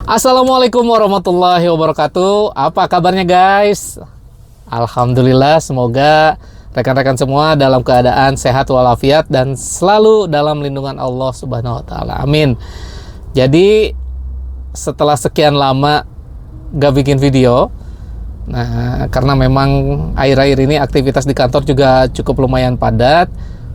Assalamualaikum warahmatullahi wabarakatuh. Apa kabarnya guys? Alhamdulillah, semoga rekan-rekan semua dalam keadaan sehat walafiat dan selalu dalam lindungan Allah Subhanahu wa taala. Amin. Jadi setelah sekian lama gak bikin video, nah karena memang akhir-akhir ini aktivitas di kantor juga cukup lumayan padat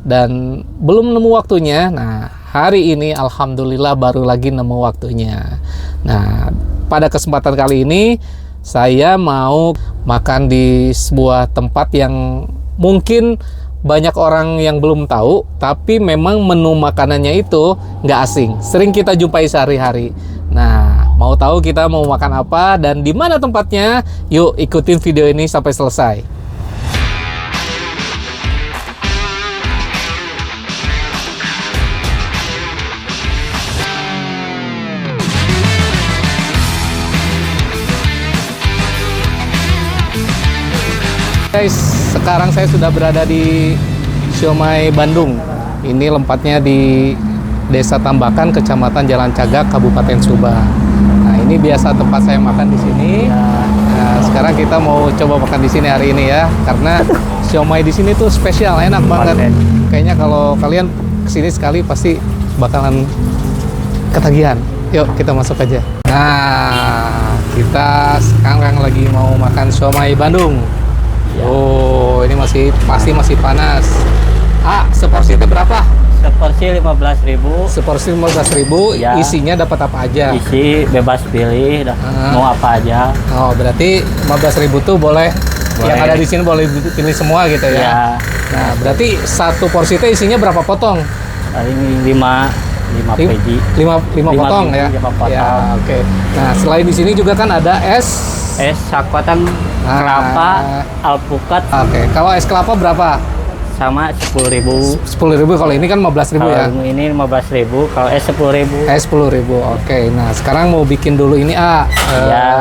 dan belum nemu waktunya. Nah, hari ini alhamdulillah baru lagi nemu waktunya. Nah, pada kesempatan kali ini saya mau makan di sebuah tempat yang mungkin banyak orang yang belum tahu, tapi memang menu makanannya itu nggak asing, sering kita jumpai sehari-hari. Nah, mau tahu kita mau makan apa dan di mana tempatnya? Yuk ikutin video ini sampai selesai. Guys, sekarang saya sudah berada di Siomay Bandung. Ini tempatnya di Desa Tambakan, Kecamatan Jalan Cagak, Kabupaten Subang. Nah, ini biasa tempat saya makan di sini. Nah, sekarang kita mau coba makan di sini hari ini ya, karena siomay di sini tuh spesial, enak banget. Kayaknya kalau kalian kesini sekali pasti bakalan ketagihan. Yuk kita masuk aja. Nah, kita sekarang lagi mau makan siomay Bandung. Oh, ini pasti masih panas. Seporsi itu berapa? Seporsi 15.000. Seporsi 15.000. Ya. Isinya dapat apa aja? Isi bebas pilih, mau apa aja. Oh, berarti 15.000 tuh boleh. Yang ada di sini boleh pilih semua gitu ya. Ya. Nah, berarti satu porsi itu isinya berapa potong? Ini 5 biji. 5 potong ya. 5 potong. Ya, oke. Nah, selain di sini juga kan ada es Sakwatan kelapa, alpukat. Oke. Kalau es kelapa berapa? Sama 10.000. 10.000. Kalau ini kan 15.000 ya. Ini 15.000, kalau es 10.000. Es 10.000. Oke. Nah, sekarang mau bikin dulu ini Ya,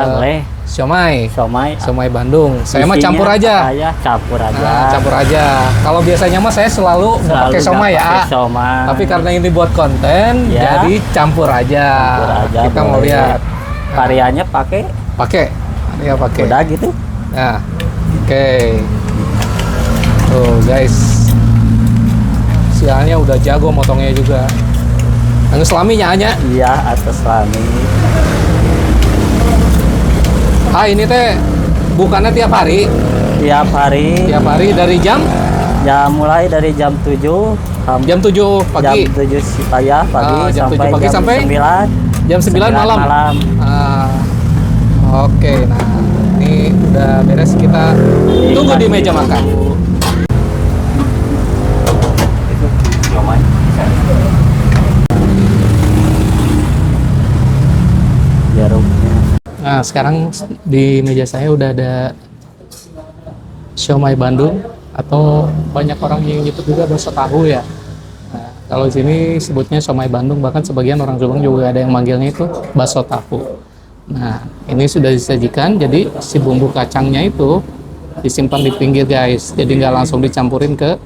boleh. Siomay Bandung. Saya mah Isinya campur aja. Campur aja. Nah, campur aja. Kalau biasanya mah saya selalu pakai siomay ya. Tapi karena ini buat konten, ya, jadi campur aja. Kita mau lihat. Variannya pakai. Ya pakai. Udah gitu. Nah, oke. Tuh guys, sialnya udah jago motongnya juga. Anu selaminya hanya? Iya, atas selami. Ini teh bukannya tiap hari? Tiap hari. Tiap hari dari jam? Ya mulai dari jam 7 jam 7 pagi. Jam 7 pagi jam 7 pagi sampai 9. Jam 9 malam. Oke, nah ini udah beres, kita tunggu di meja makan. Nah, sekarang di meja saya udah ada siomay Bandung, atau banyak orang yang nyebut juga bakso tahu ya. Nah, kalau di sini sebutnya siomay Bandung, bahkan sebagian orang Subang juga ada yang manggilnya itu bakso tahu. Nah, ini sudah disajikan, jadi si bumbu kacangnya itu disimpan di pinggir guys, jadi nggak langsung dicampurin ke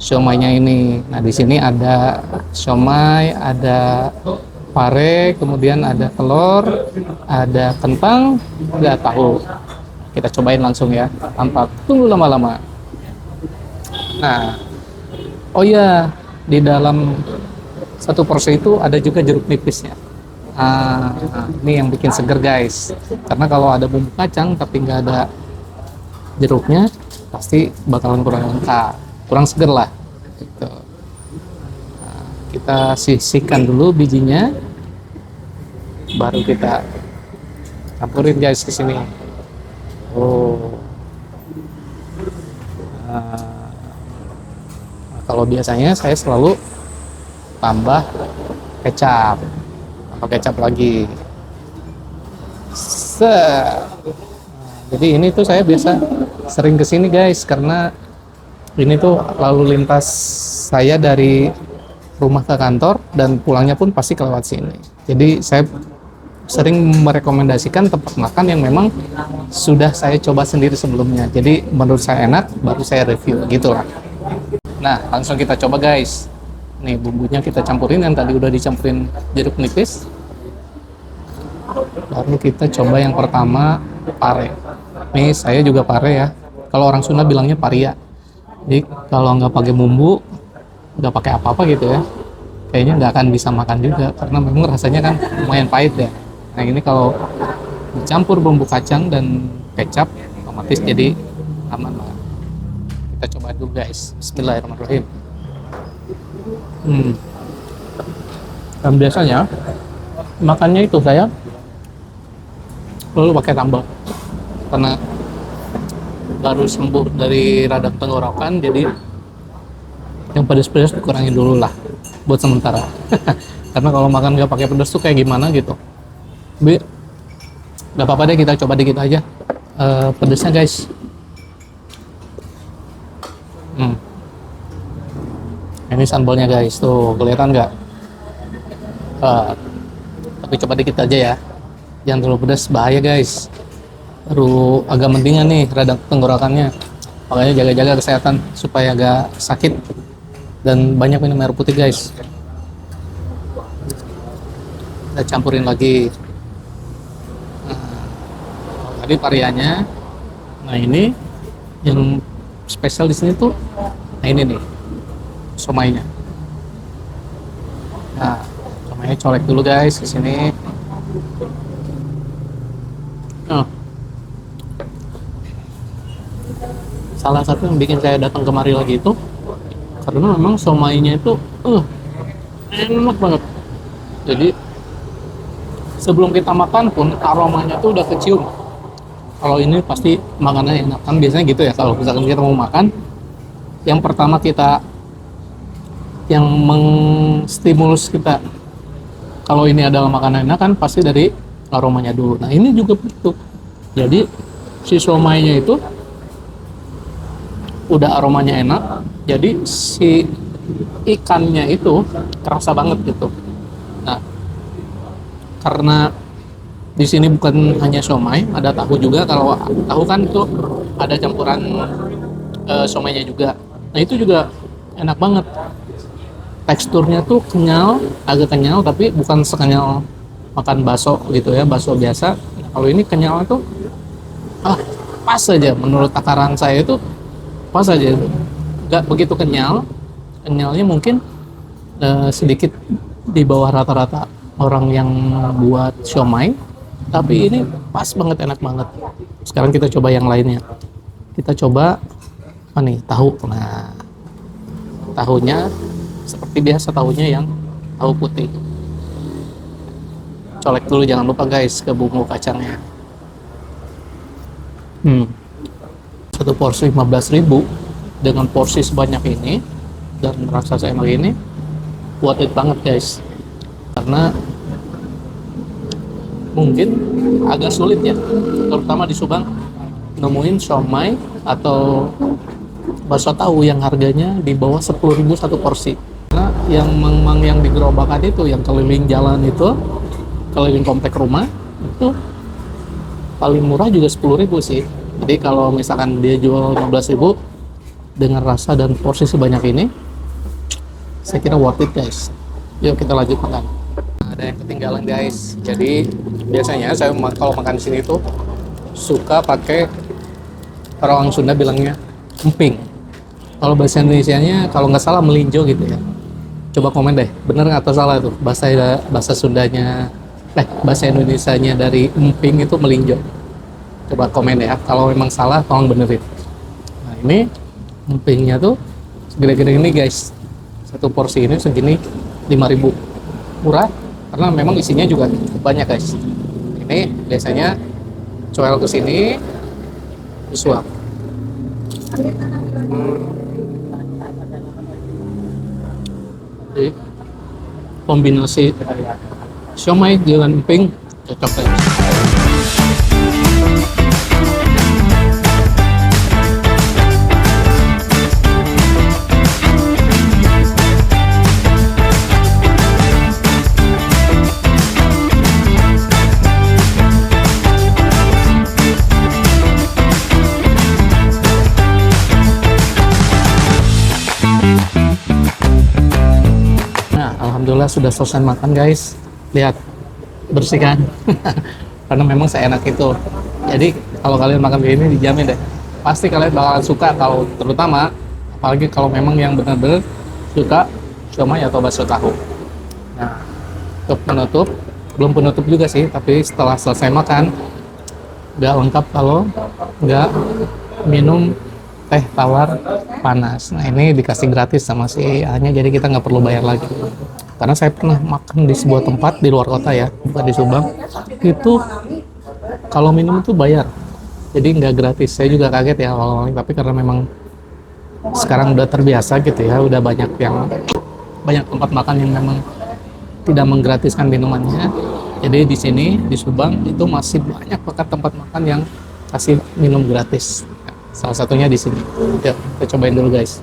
siomaynya ini. Nah, di sini ada siomay, ada pare, kemudian ada telur, ada kentang, ada tahu. Kita cobain langsung ya, tanpa tunggu lama-lama. Nah, oh ya, di dalam satu porsi itu ada juga jeruk nipisnya. Ini yang bikin seger guys, karena kalau ada bumbu kacang tapi nggak ada jeruknya pasti bakalan kurang lengkap, kurang seger lah gitu. Nah, kita sisihkan dulu bijinya, baru kita campurin guys ke sini. Kalau biasanya saya selalu tambah kecap, lagi. Jadi ini tuh saya biasa sering kesini guys, karena ini tuh lalu lintas saya dari rumah ke kantor dan pulangnya pun pasti kelewat sini. Jadi saya sering merekomendasikan tempat makan yang memang sudah saya coba sendiri sebelumnya. Jadi menurut saya enak, baru saya review gitulah. Nah, langsung kita coba guys. Nih bumbunya kita campurin, yang tadi udah dicampurin jeruk nipis. Baru kita coba yang pertama, pare. Nih saya juga pare ya. Kalau orang Sunda bilangnya paria. Jadi kalau nggak pakai bumbu, nggak pakai apa-apa gitu ya, kayaknya nggak akan bisa makan juga karena memang rasanya kan lumayan pahit ya. Nah ini kalau dicampur bumbu kacang dan kecap, otomatis jadi aman lah. Kita coba dulu guys. Bismillahirrahmanirrahim. Dan biasanya makannya itu saya lalu pakai tambal karena baru sembuh dari radang tenggorokan, jadi yang pedas-pedas dikurangin dulu lah buat sementara. Karena kalau makan nggak pakai pedas tuh kayak gimana gitu. Tapi nggak apa-apa deh, kita coba dikit aja pedasnya guys. Ini sambalnya guys, tuh kelihatan nggak? Tapi coba dikit aja ya, jangan terlalu pedas, bahaya guys. Baru agak mendingan nih radang tenggorokannya, makanya jaga-jaga kesehatan supaya agak sakit dan banyak minum air putih guys. Kita campurin lagi. Tadi variannya. Nah ini yang spesial di sini tuh, nah ini nih somainya. Nah somainya colek dulu guys ke sini. Salah satu yang bikin saya datang kemari lagi itu karena memang somainya itu enak banget. Jadi sebelum kita makan pun aromanya tuh udah kecium. Kalau ini pasti makanannya enak, kan biasanya gitu ya. Kalau misalkan kita mau makan, yang pertama kita yang mengstimulus kita kalau ini adalah makanan enak kan pasti dari aromanya dulu. Nah ini juga begitu. Jadi si somainya itu udah aromanya enak, jadi si ikannya itu kerasa banget gitu. Nah, karena di sini bukan hanya somai, ada tahu juga. Kalau tahu kan itu ada campuran somainya juga. Nah itu juga enak banget. Teksturnya tuh kenyal, agak kenyal, tapi bukan sekenyal makan bakso gitu ya, bakso biasa. Nah, kalau ini kenyalnya tuh pas aja. Menurut takaran saya itu pas aja, nggak begitu kenyal. Kenyalnya mungkin sedikit di bawah rata-rata orang yang buat siomay, tapi ini pas banget, enak banget. Sekarang kita coba yang lainnya. Kita coba apa nih, tahu. Nah tahunya seperti biasa, tahunya yang tahu putih. Colek dulu, jangan lupa guys ke bumbu kacangnya. Satu porsi 15.000 dengan porsi sebanyak ini dan rasa seenak ini, worth it banget guys. Karena mungkin agak sulit ya, terutama di Subang, nemuin siomay atau bakso tahu yang harganya di bawah 10.000 satu porsi. Karena yang memang yang di gerobakan itu, yang keliling jalan itu, keliling komplek rumah itu paling murah juga 10.000 sih. Jadi kalau misalkan dia jual 15.000 dengan rasa dan porsi sebanyak ini, saya kira worth it guys. Yuk kita lanjut makan. Ada yang ketinggalan guys. Jadi biasanya saya kalau makan di sini tuh suka pakai, orang Sunda bilangnya emping. Kalau bahasa Indonesianya kalau nggak salah melinjo gitu ya. Coba komen deh, bener atau salah tuh bahasa Sundanya, bahasa Indonesianya dari emping itu melinjo. Coba komen ya, kalau memang salah tolong benerin. Nah ini empingnya tuh segede-gede ini guys. Satu porsi ini segini 5.000. Murah karena memang isinya juga banyak guys. Ini biasanya coel ke sini disuap. Jadi kombinasi siomay dengan emping cocok guys. Alhamdulillah sudah selesai makan guys. Lihat, bersih kan. Karena memang seenak itu. Jadi kalau kalian makan kayak ini dijamin deh, pasti kalian bakalan suka. Kalau terutama apalagi kalau memang yang benar-benar suka siomay atau bakso tahu. Nah, untuk penutup, belum penutup juga sih, tapi setelah selesai makan nggak lengkap kalau nggak minum teh tawar panas. Nah, ini dikasih gratis sama si A-nya, jadi kita nggak perlu bayar lagi. Karena saya pernah makan di sebuah tempat di luar kota ya, bukan di Subang, itu kalau minum itu bayar, jadi nggak gratis. Saya juga kaget ya awal-awalnya, tapi karena memang sekarang udah terbiasa gitu ya, udah banyak tempat makan yang memang tidak menggratiskan minumannya. Jadi di sini di Subang itu masih banyak banget tempat makan yang kasih minum gratis. Salah satunya di sini. Yuk, kita cobain dulu guys.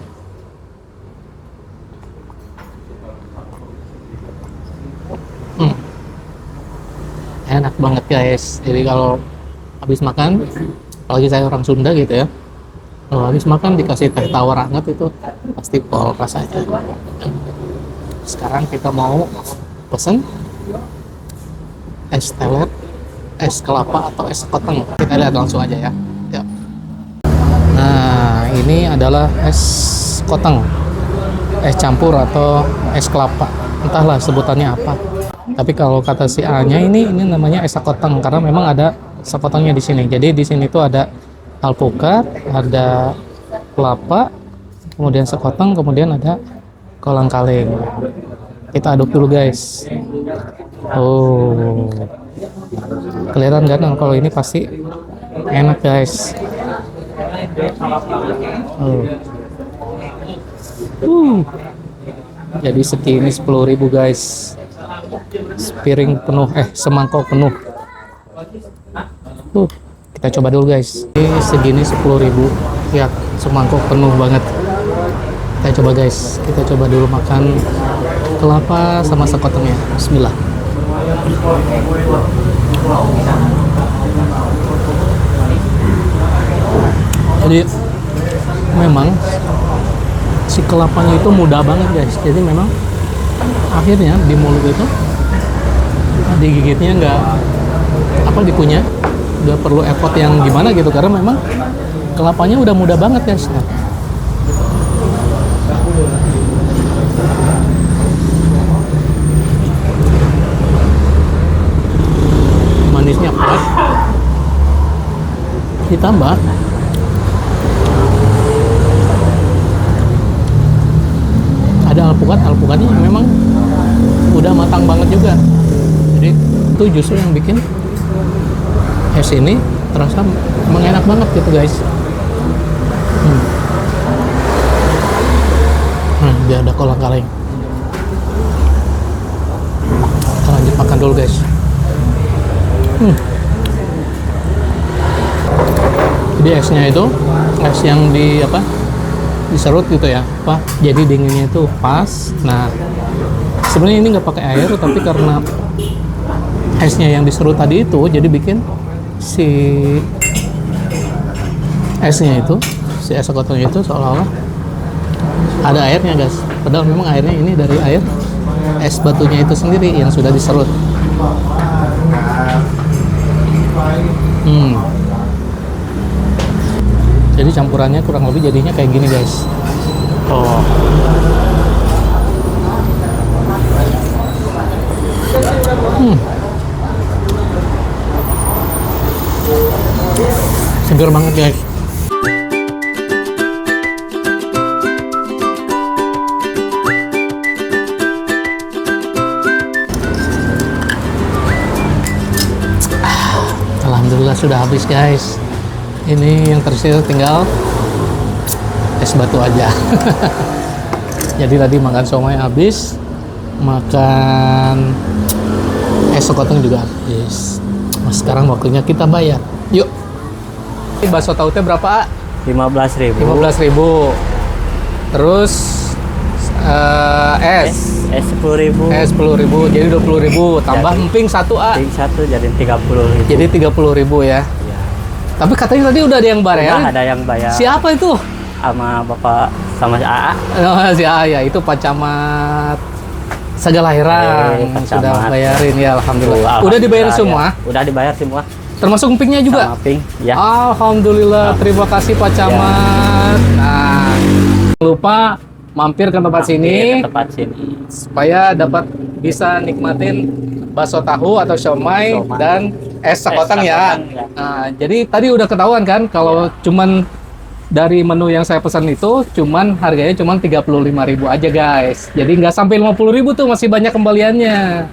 Enak banget guys. Jadi kalau habis makan, apalagi saya orang Sunda gitu ya, kalau habis makan dikasih teh tawar hangat itu pasti pol rasanya. Sekarang kita mau pesen es teler, es kelapa atau es sekoteng. Kita lihat langsung aja ya. Yuk. Nah, ini adalah es sekoteng, es campur atau es kelapa, entahlah sebutannya apa. Tapi kalau kata si A-nya ini namanya es sekoteng karena memang ada sekotengnya di sini. Jadi di sini tuh ada alpukat, ada kelapa, kemudian sekoteng, kemudian ada kolang kaling. Kita aduk dulu guys. Oh, kelihatan kan kalau ini pasti enak guys. Jadi segini 10.000 guys. Sepiring penuh, semangkok penuh. Kita coba dulu guys. Ini segini 10.000. Ya, semangkok penuh banget. Kita coba guys. Kita coba dulu makan kelapa sama sekotengnya. Bismillah. Jadi memang si kelapanya itu mudah banget guys. Jadi memang akhirnya di mulut itu digigitnya nggak dikunyah, nggak perlu effort yang gimana gitu karena memang kelapanya udah mudah banget guys. Manisnya pas, ditambah ada alpukatnya yang memang udah matang banget juga. Jadi itu justru yang bikin es ini terasa mengenak banget gitu guys. Dia ada kolang kaling. Kita lanjut makan dulu guys. Jadi esnya itu es yang diserut gitu ya, jadi dinginnya itu pas. Nah, sebenarnya ini nggak pakai air, tapi karena esnya yang diserut tadi itu jadi bikin si esnya itu, si es sekotengnya itu seolah-olah ada airnya guys, padahal memang airnya ini dari air es batunya itu sendiri yang sudah diserut. Jadi campurannya kurang lebih jadinya kayak gini guys. Segar banget guys. Alhamdulillah sudah habis guys. Ini yang tersisa tinggal es batu aja. Jadi tadi makan siomay habis, makan es sekoteng juga habis. Nah, sekarang waktunya kita bayar. Yuk. Ini bakso tahu teh berapa? 15.000. 15.000. Terus es 10.000. Es 10.000 jadi 20.000 tambah Jadi- emping satu A. Ting satu jadi 30.000. Jadi 30.000 ya. Ya. Tapi katanya tadi udah ada yang bayar. Udah ada yang bayar Siapa itu? sama bapak sama AA. Oh, si A ya, itu Pak Camat Segala Herang Pak sudah Camat. bayarin ya, alhamdulillah. Tuh, Udah dibayar alhamdulillah, semua, ya. Udah dibayar semua. termasuk empingnya juga. Sama ping. Ya. Alhamdulillah, terima kasih Pak Camat. Nah, jangan lupa mampir ke tempat Mampir sini ke tempat sini. supaya dapat bisa nikmatin bakso tahu atau siomay Siomay. dan es sekoteng ya. sekoteng, ya. Nah, jadi tadi udah ketahuan kan kalau cuman dari menu yang saya pesan itu cuman harganya cuman 35.000 aja guys. Jadi nggak sampai 50.000 tuh, masih banyak kembaliannya.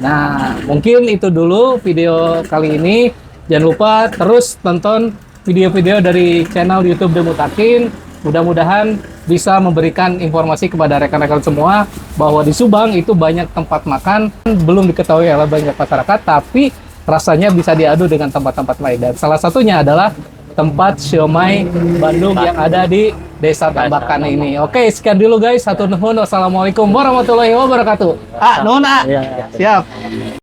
Nah, mungkin itu dulu video kali ini. Jangan lupa terus tonton video-video dari channel YouTube Demutakin. Mudah-mudahan bisa memberikan informasi kepada rekan-rekan semua bahwa di Subang itu banyak tempat makan belum diketahui oleh banyak masyarakat, tapi rasanya bisa diadu dengan tempat-tempat lain. Dan salah satunya adalah tempat siomay Bandung yang ada di Desa Tambakan ini. Oke, sekian dulu guys. Satu nuhun. Wassalamualaikum warahmatullahi wabarakatuh. Ah, nuhun ah. Iya. Siap.